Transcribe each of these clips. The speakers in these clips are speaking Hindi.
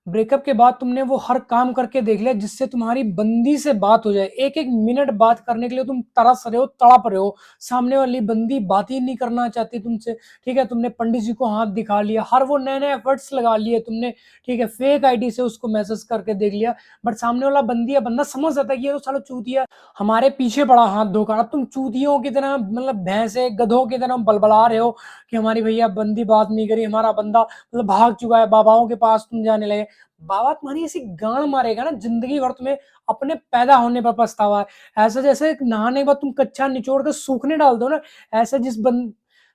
ब्रेकअप के बाद तुमने वो हर काम करके देख लिया जिससे तुम्हारी बंदी से बात हो जाए। एक एक मिनट बात करने के लिए तुम तरस रहे हो, तड़प रहे हो। सामने वाली बंदी बात ही नहीं करना चाहती तुमसे। ठीक है, तुमने पंडित जी को हाथ दिखा लिया, हर वो नए नए एफर्ट्स लगा लिए तुमने। ठीक है, फेक आईडी से उसको मैसेज करके देख लिया, बट सामने वाला बंदी या बंदा समझ जाता है कि ये तो साला चूतिया हमारे पीछे पड़ा हाथ धोकर। अब तुम चूतियों की तरह, मतलब भैंसे गधों की तरह बलबला रहे हो कि हमारी भैया बंदी बात नहीं करी, हमारा बंदा मतलब भाग चुका है, बाबाओं के पास तुम जाने लगे। बाबा तुम्हारी ऐसी गांड मारेगा ना, जिंदगी भर तुम्हें अपने पैदा होने पर पछतावा है। ऐसा जैसे नहाने के बाद तुम कच्चा निचोड़ कर सूखने डाल दो ना, ऐसे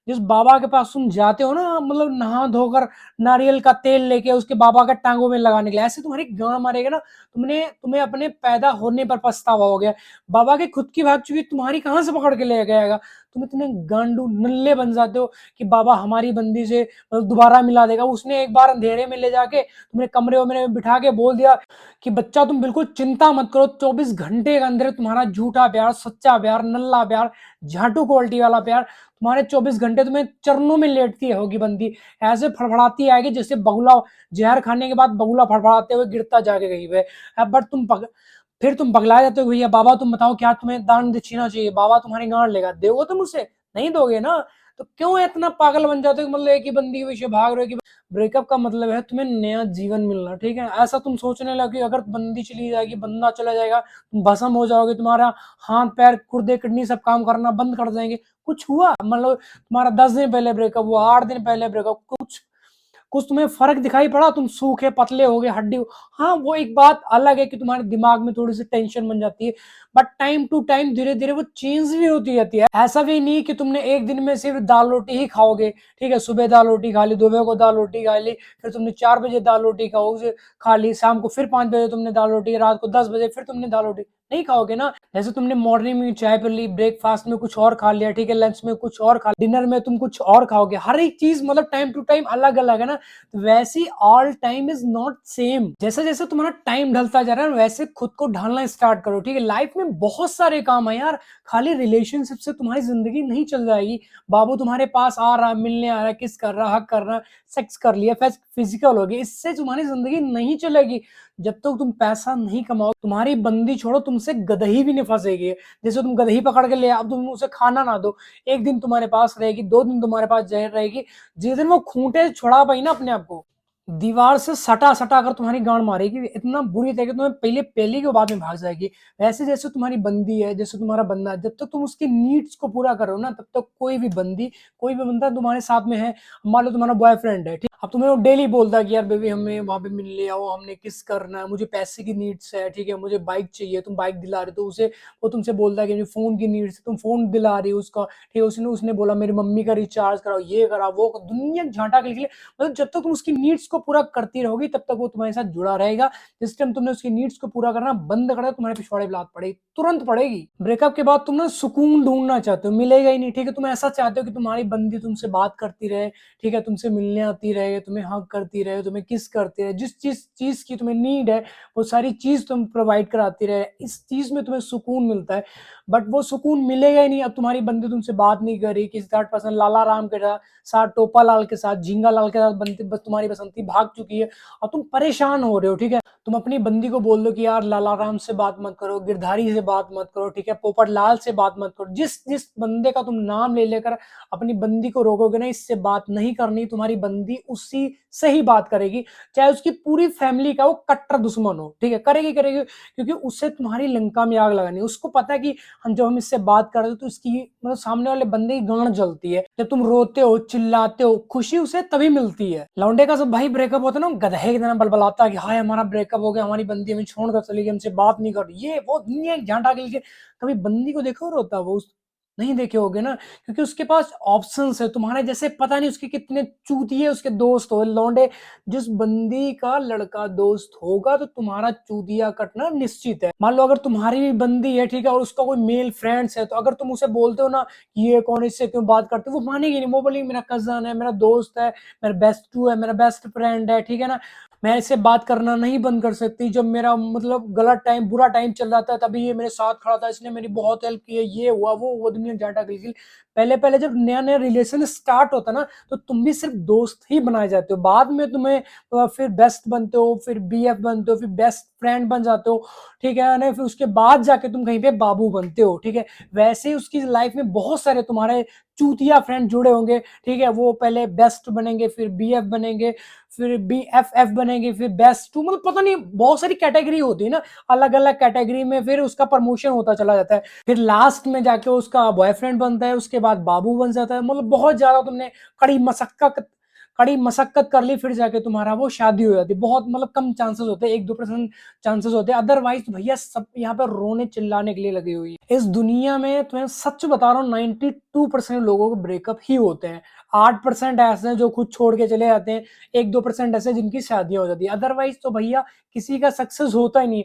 जिस बाबा के पास तुम जाते हो ना, मतलब नहा धोकर नारियल का तेल लेके उसके बाबा के टांगों में लगाने के लिए, ऐसे तुम्हारी गांड मारेगा ना। तुम्हें अपने पैदा होने पर पछतावा हो गया। बाबा की खुद की भाग चुकी, तुम्हारी कहां से पकड़ के ले गएगा। तुम इतने गांडू नल्ले बन जाते हो कि बाबा हमारी बंदी से मतलब दोबारा मिला देगा। उसने एक बार अंधेरे में ले जाके तुमने कमरे में बिठा के बोल दिया कि बच्चा तुम बिल्कुल चिंता मत करो, 24 घंटे के अंदर तुम्हारा झूठा प्यार, सच्चा प्यार, नल्ला प्यार, झाटू क्वालिटी वाला प्यार, तुम्हारे 24 घंटे तुम्हें चरणों में लेटती होगी बंदी। ऐसे फड़फड़ाती आएगी जैसे बगुला जहर खाने के बाद बगुला फड़फड़ाते हुए गिरता जाके कहीं पे। बट फिर तुम पगला जाते हो, भैया बाबा तुम बताओ क्या तुम्हें दान दक्षिणा चाहिए, बाबा तुम्हारी गांड लेगा, दोगे तुम उसे? नहीं दोगे ना। तो क्यों इतना पागल बन जाते हो, मतलब एक ही बंदी के पीछे भाग रहे हो कि ब्रेकअप का मतलब है तुम्हें नया जीवन मिलना। ठीक है, ऐसा तुम सोचने लगे अगर बंदी चली जाएगी, बंदा चला जाएगा, तुम भस्म हो जाओगे, तुम्हारा हाथ पैर गुर्दे किडनी सब काम करना बंद कर जाएंगे। कुछ हुआ? मतलब तुम्हारा 10 दिन पहले ब्रेकअप हुआ, 8 दिन पहले ब्रेकअप, कुछ कुछ तुम्हें फर्क दिखाई पड़ा? तुम सूखे पतले हो गए, हड्डी हाँ, वो एक बात अलग है कि तुम्हारे दिमाग में थोड़ी सी टेंशन बन जाती है, बट टाइम टू टाइम धीरे धीरे वो चेंज भी होती रहती है। ऐसा भी नहीं कि तुमने एक दिन में सिर्फ दाल रोटी ही खाओगे। ठीक है, सुबह दाल रोटी खा ली, दोपहर को दाल रोटी खा ली, फिर तुमने 4 बजे दाल रोटी खा ली, शाम को फिर 5 बजे तुमने दाल रोटी, रात को 10 बजे फिर तुमने दाल रोटी नहीं खाओगे ना। जैसे तुमने मॉर्निंग में चाय पी ली, ब्रेकफास्ट में कुछ और खा लिया, ठीक है, लंच में कुछ और खा, डिनर में तुम कुछ और खाओगे। हर एक चीज मतलब टाइम टू टाइम अलग अलग है ना। वैसी all time is not same. जैसे जैसे तुम्हारा टाइम ढलता जा रहा है वैसे खुद को ढालना स्टार्ट करो। ठीक है, लाइफ में बहुत सारे काम है यार, खाली रिलेशनशिप से तुम्हारी जिंदगी नहीं चल जाएगी। बाबू तुम्हारे पास आ रहा, मिलने आ रहा, किस कर रहा, हक कर रहा, सेक्स कर लिया, फिजिकल हो गया, इससे तुम्हारी जिंदगी नहीं चलेगी। जब तक तुम पैसा नहीं कमाओ, तुम्हारी बंदी छोड़ो, तुमसे गदही भी नहीं फंसेगी। जैसे तुम गदही पकड़ के ले, अब तुम उसे खाना ना दो, एक दिन तुम्हारे पास रहेगी, 2 दिन तुम्हारे पास जहर रहेगी। जिस दिन वो खूंटे छुड़ा पाई ना अपने आप को, दीवार से सटा सटा कर तुम्हारी गांड मारेगी, इतना बुरी तरीके तुम्हें पहले पहले के बाद में भाग जाएगी। वैसे जैसे तुम्हारी बंदी है, जैसे तुम्हारा बंदा है, जब तक तुम उसकी नीड्स को पूरा करो ना, तब तक कोई भी बंदी, कोई भी बंदा तुम्हारे साथ में है। मान लो तुम्हारा बॉयफ्रेंड है, ठीक, अब तुम्हें वो डेली बोलता है कि यार बेबी हमें वहां पे मिलने आओ, हमने किस करना है, मुझे पैसे की नीड्स है, ठीक है, मुझे बाइक चाहिए, तुम बाइक दिला रहे हो, तो उसे वो तुमसे बोलता है कि मुझे फोन की नीड्स है, तुम फोन दिला रही हो उसका। ठीक है, उसने उसने बोला मेरी मम्मी का रिचार्ज कराओ, ये कराओ, वो दुनिया झांटा के लिए। मतलब जब तक तुम उसकी नीड्स को पूरा करती रहोगी तब तक वो तुम्हारे साथ जुड़ा रहेगा। जिस टाइम तुमने उसकी नीड्स को पूरा करना बंद कर दिया, तुम्हारे पिछवाड़े लात पड़ेगी, तुरंत पड़ेगी। ब्रेकअप के बाद तुम ना सुकून ढूंढना चाहते हो, मिलेगा ही नहीं। ठीक है, तुम ऐसा चाहते हो कि तुम्हारी बंदी तुमसे बात करती रहे, ठीक है, तुमसे मिलने आती रहे, तुम्हें हक करती रहे, तुम्हें किस करती रहे, जिस चीज चीज की तुम्हें नीड है वो सारी चीज तुम प्रोवाइड कराती रहे, इस चीज में तुम्हें सुकून मिलता है। बट वो सुकून मिलेगा ही नहीं। अब तुम्हारी बंदी तुमसे बात नहीं कर रही, किसी थर्ड पर्सन लाला राम के साथ, टोपा लाल के साथ, झींगा लाल के साथ बनती, बस तुम्हारी बसंती भाग चुकी है और तुम परेशान हो रहे हो। ठीक है, तुम अपनी बंदी को बोल दो कि यार लाला राम से बात मत करो, गिरधारी से बात मत करो, ठीक है, पोपट लाल से बात मत करो। जिस जिस बंदे का तुम नाम ले लेकर अपनी बंदी को रोकोगे ना, इससे बात नहीं करनी, तुम्हारी बंदी उसी से ही बात करेगी, चाहे उसकी पूरी फैमिली का वो कट्टर दुश्मन हो। ठीक है, करेगी करेगी, क्योंकि उससे तुम्हारी लंका में आग लगानी। उसको पता है कि हम इससे बात कर रहे हो तो इसकी मतलब सामने वाले बंदे की गांड जलती है। जब तुम रोते हो, चिल्लाते हो, खुशी उसे तभी मिलती है। लौंडे का जब भाई ब्रेकअप होता है ना, गधे की तरह बलबलाता है कि हाय हमारा ब्रेकअप हो गया, हमारी बंदी हमें छोड़कर चली गई, हमसे बात नहीं कर रही, ये वो दुनिया एक झांटा के लिए। कभी बंदी को देखो रोता वो नहीं देखे होगे ना, क्योंकि उसके पास ऑप्शंस है तुम्हारे जैसे। पता नहीं उसके कितने चूतिए उसके दोस्त हो लौंडे। जिस बंदी का लड़का दोस्त होगा तो तुम्हारा चूतिया कटना निश्चित है। मान लो अगर तुम्हारी भी बंदी है, ठीक है, और उसका कोई मेल फ्रेंड्स है, तो अगर तुम उसे बोलते हो ना कि ये कौन, इससे क्यों बात करते हो, वो मानेगी नहीं। वो बोलेगी मेरा कजन है, मेरा दोस्त है, मेरा बेस्ट है, मेरा बेस्ट फ्रेंड है, ठीक है ना, मैं इससे बात करना नहीं बंद कर सकती। जब मेरा मतलब गलत टाइम, बुरा टाइम चल रहा था, तभी ये मेरे साथ खड़ा था, इसने मेरी बहुत हेल्प की है, ये हुआ वो दुनिया जाटा गई। पहले जब नया नया रिलेशन स्टार्ट होता है ना, तो तुम भी सिर्फ दोस्त ही बनाए जाते हो, बाद में तुम्हें फिर बेस्ट बनते हो, फिर बीएफ बनते हो, फिर बेस्ट फ्रेंड बन जाते हो, ठीक है ना, फिर उसके बाद जाके तुम कहीं पे बाबू बनते हो, ठीक है। वैसे ही उसकी लाइफ में बहुत सारे तुम्हारे चूतिया फ्रेंड जुड़े होंगे, ठीक है, वो पहले बेस्ट बनेंगे, फिर बीएफ बनेंगे, फिर बीएफएफ बनेंगे, फिर बेस्ट टू, मतलब पता नहीं बहुत सारी कैटेगरी होती है ना, अलग अलग कैटेगरी में फिर उसका प्रमोशन होता चला जाता है, फिर लास्ट में जाके उसका बॉयफ्रेंड बनता है, उसके बाद बाबू बन जाता है, मतलब बहुत ज्यादा तुमने कड़ी मशक्कत कड़ी मशक्कत कर ली, फिर जाके तुम्हारा वो शादी हो जाती है। बहुत मतलब कम चांसेस होते हैं, 1-2% चांसेस होते हैं, अदरवाइज तो भैया सब यहाँ पे रोने चिल्लाने के लिए लगी हुई है। इस दुनिया में तुम्हें सच बता रहा हूँ, 92% लोगों को ब्रेकअप ही होते हैं। 8% ऐसे हैं जो खुद छोड़ के चले जाते हैं, 1-2% ऐसे जिनकी शादियां हो जाती है, अदरवाइज तो भैया किसी का सक्सेस होता ही नहीं।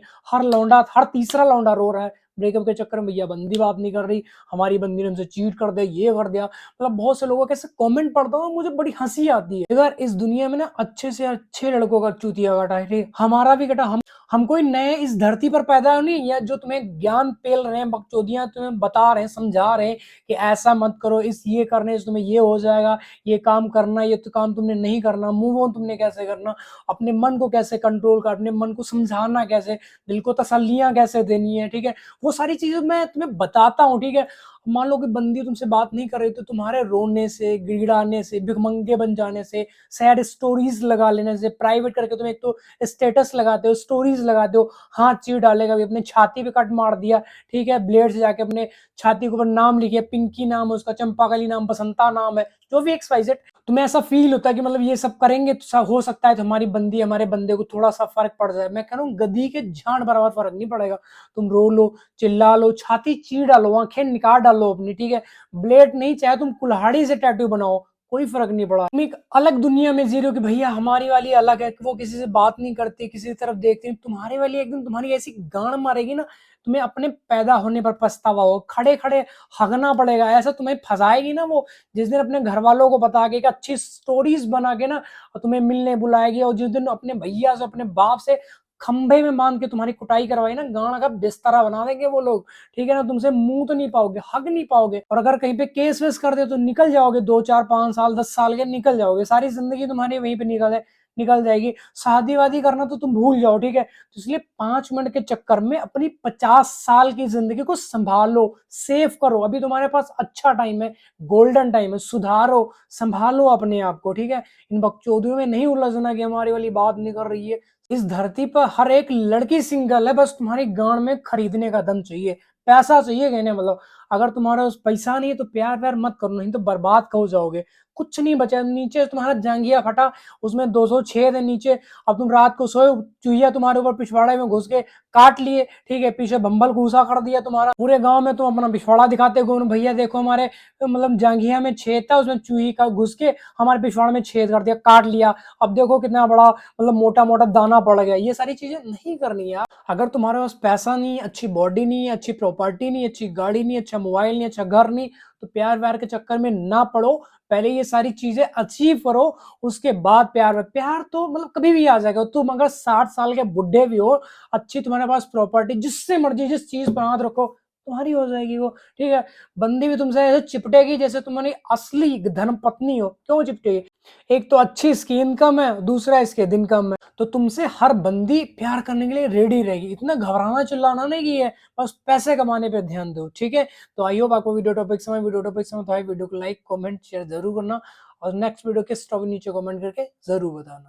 हर तीसरा लौंडा रो रहा है ब्रेकअप के चक्कर में, भैया बंदी बात नहीं कर रही, हमारी बंदी ने हमसे चीट कर दिया, ये कर दिया, मतलब बहुत से लोगों के ऐसे कमेंट पढ़ता हूँ, मुझे बड़ी हंसी आती है। अगर इस दुनिया में ना अच्छे से अच्छे लड़कों का चूतिया कटा है, हमारा भी कटा। हम कोई नए इस धरती पर पैदा नहीं, या जो तुम्हें ज्ञान पेल रहे हैं, बकचोदियां तुम्हें बता रहे हैं, समझा रहे हैं कि ऐसा मत करो, इस ये करने से तुम्हें ये हो जाएगा, ये काम करना, ये तो काम तुमने नहीं करना, मूव ऑन तुमने कैसे करना, अपने मन को कैसे कंट्रोल कर, अपने मन को समझाना कैसे, दिल को तसल्लियां कैसे देनी है, ठीक है, वो सारी चीजें मैं तुम्हें बताता हूँ, ठीक है। मान लो कि बंदी तुमसे बात नहीं कर रही, तो तुम्हारे रोने से, गिड़गिड़ाने से, भिखमंगे बन जाने से, सैड स्टोरीज लगा लेने से, प्राइवेट करके तुम एक तो स्टेटस लगाते हो, स्टोरीज लगाते हो, हाथ चीर डालेगा भी, अपने छाती पे कट मार दिया, ठीक है, ब्लेड से जाके अपने छाती के ऊपर नाम लिखे, पिंकी नाम है उसका, चंपाकली नाम, बसंता नाम है, जो भी XYZ, तुम्हें ऐसा फील होता है कि मतलब ये सब करेंगे तो हो सकता है तो हमारी बंदी हमारे बंदे को थोड़ा सा फर्क पड़ जाए। मैं कह रहा हूँ गधी के झाड़ बराबर फर्क नहीं पड़ेगा। तुम रो लो, चिल्ला लो, छाती चीर डालो, आंखें निकाल डालो अपनी, ठीक है, ब्लेड नहीं, चाहे तुम कुल्हाड़ी से टैटू बनाओ, कोई फर्क नहीं पड़ा। तुम एक अलग दुनिया में जी रहे हो कि भैया हमारी वाली अलग है, वो किसी से बात नहीं करती, किसी की तरफ देखती नहीं, तुम्हारी वाली एकदम तुम्हारी ऐसी गांड मारेगी ना, तुम्हें अपने पैदा होने पर पछतावा हो, खड़े खड़े हगना पड़ेगा, ऐसा तुम्हें फंसाएगी ना वो, जिस दिन अपने घर वालों को बता के, एक अच्छी स्टोरीज बना के ना, और तुम्हें मिलने बुलाएगी, और जिस दिन अपने भैया से, अपने बाप से खंभे में बांध के तुम्हारी कुटाई करवाई ना, गाना का बिस्तरा बना देंगे वो लोग, ठीक है ना, तुमसे मुंह तो नहीं पाओगे, हग नहीं पाओगे, और अगर कहीं पे केस वेस कर दे तो निकल जाओगे, 2-4-5 साल 10 साल के निकल जाओगे, सारी जिंदगी तुम्हारी वहीं पे निकल जाएगी। शादी वादी करना तो तुम भूल जाओ, ठीक है, तो इसलिए 5 मिनट के चक्कर में अपनी 50 साल की जिंदगी को संभालो, सेव करो, अभी तुम्हारे पास अच्छा टाइम है, गोल्डन टाइम है, सुधारो, संभालो अपने आप को, ठीक है। इन बकचोदियों में नहीं उलझना कि हमारी वाली बात नहीं कर रही है। इस धरती पर हर एक लड़की सिंगल है, बस तुम्हारी गांड में खरीदने का दम चाहिए, पैसा चाहिए, कहने मतलब, अगर तुम्हारे पास पैसा नहीं है तो प्यार व्यार मत करो, नहीं तो बर्बाद हो जाओगे, कुछ नहीं बचा नीचे, तुम्हारा जांघिया फटा, उसमें 200 छेद है नीचे, अब तुम रात को सोए, चूहिया तुम्हारे ऊपर पिछवाड़े में घुस के काट लिए, ठीक है, पीछे बम्बल घूसा कर दिया तुम्हारा, पूरे गांव में तुम अपना पिछवाड़ा दिखाते हो, भैया देखो हमारे मतलब जांघिया में छेद था, उसमें चूही का घुस के हमारे पिछवाड़े में छेद कर दिया, काट लिया, अब देखो कितना बड़ा मतलब मोटा मोटा दाना पड़ गया, ये सारी चीजें नहीं करनी यार। अगर तुम्हारे पास पैसा नहीं, अच्छी बॉडी नहीं, अच्छी प्रॉपर्टी नहीं, अच्छी गाड़ी नहीं, अच्छा मोबाइल नहीं, अच्छा घर नहीं, तो प्यार व्यार के चक्कर में ना पड़ो, पहले ये सारी चीजें अचीव करो, उसके बाद प्यार तो मतलब कभी भी आ जाएगा। तुम अगर 60 साल के बुढ़े भी हो, अच्छी तुम्हारे पास प्रॉपर्टी, जिससे मर्जी जिस चीज पर हाथ रखो तुम्हारी हो जाएगी वो, ठीक है। बंदी भी तुमसे ऐसे चिपटेगी जैसे तुम्हारी असली धर्म पत्नी हो, क्यों चिपटेगी? एक तो अच्छी इसकी इनकम है, दूसरा इसके दिन कम है, तो तुमसे हर बंदी प्यार करने के लिए रेडी रहेगी। इतना घबराना चिल्लाना नहीं की है, बस पैसे कमाने पे ध्यान दो, ठीक है। तो आई होप आपको वीडियो टॉपिक समझ तो वीडियो को लाइक कमेंट शेयर जरूर करना, और नेक्स्ट वीडियो किस टॉपिक नीचे कमेंट करके जरूर बताना।